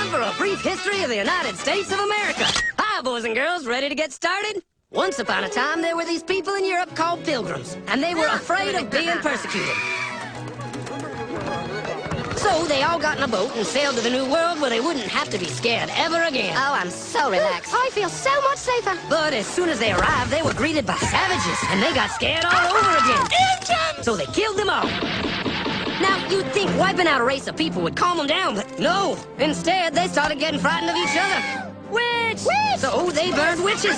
time for a brief history of the United States of America. Hi, boys and girls, ready to get started? Once upon a time, there were these people in Europe called pilgrims, and they were afraid of being persecuted. So they all got in a boat and sailed to the New World where they wouldn't have to be scared ever again. Oh, I'm so relaxed. I feel so much safer. But as soon as they arrived, they were greeted by savages, and they got scared all over again. Indians! So they killed them all. Now, you'd think wiping out a race of people would calm them down, but no. Instead, they started getting frightened of each other. Witch! So they burned witches.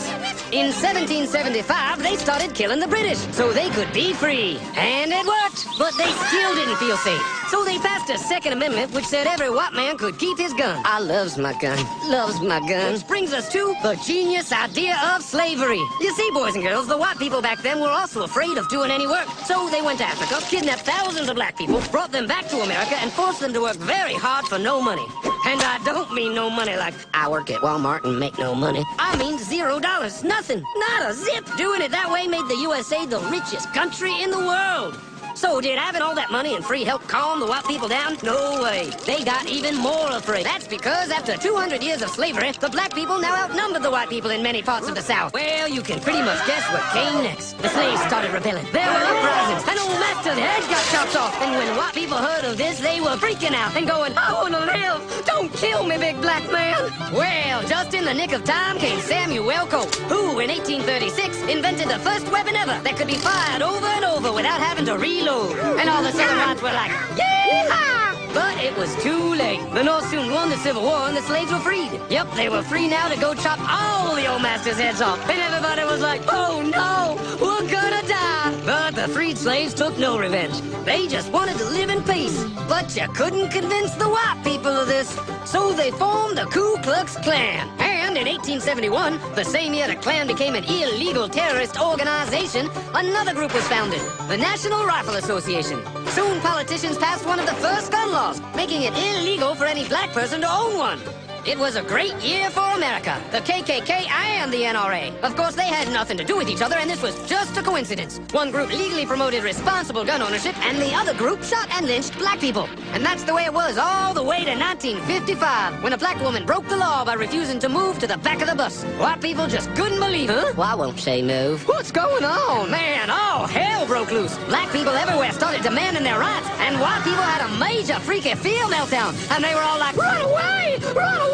In 1775, they started killing the British so they could be free. And it worked, but they still didn't feel safe. So they passed a Second Amendment which said every white man could keep his gun. I loves my gun. Loves my gun. Which brings us to the genius idea of slavery. You see, boys and girls, the white people back then were also afraid of doing any work. So they went to Africa, kidnapped thousands of black people, brought them back to America, and forced them to work very hard for no money. And I don't mean no money like I work at Walmart and make no money. I mean $0. Nothing. Not a zip. Doing it that way made the USA the richest country in the world. So did having all that money and free help calm the white people down? No way. They got even more afraid. That's because after 200 years of slavery, the black people now outnumbered the white people in many parts of the South. Well, you can pretty much guess what came next. The slaves started rebelling. There were uprisings. An old master's head got chopped off. And when white people heard of this, they were freaking out and going, I want to live. Don't kill me, big black man. Well, just in the nick of time came Samuel Colt, who in 1836 invented the first weapon ever that could be fired over and over without having to reload. And all the Southern whites were like, yeah! But it was too late. The North soon won the Civil War and the slaves were freed. Yep, they were free now to go chop all the old masters' heads off. And everybody was like, oh no, we're gonna die. But the freed slaves took no revenge. They just wanted to live in peace. But you couldn't convince the white people of this. So they formed the Ku Klux Klan. And in 1871, the same year the Klan became an illegal terrorist organization, another group was founded, the National Rifle Association. Soon politicians passed one of the first gun laws, making it illegal for any black person to own one. It was a great year for America, the KKK and the NRA. Of course, they had nothing to do with each other, and this was just a coincidence. One group legally promoted responsible gun ownership, and the other group shot and lynched black people. And that's the way it was all the way to 1955, when a black woman broke the law by refusing to move to the back of the bus. White people just couldn't believe it. Huh? Why won't she move? What's going on? Man, all hell broke loose. Black people everywhere started demanding their rights, and white people had a major freaky field meltdown, and they were all like, run away! Run away!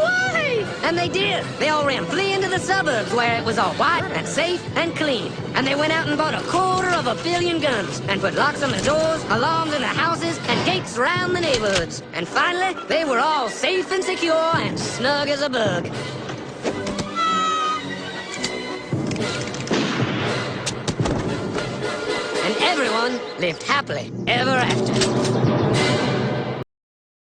And they did. They all ran fleeing to the suburbs where it was all white and safe and clean. And they went out and bought 250 million guns and put locks on the doors, alarms in the houses, and gates around the neighborhoods. And finally, they were all safe and secure and snug as a bug. And everyone lived happily ever after.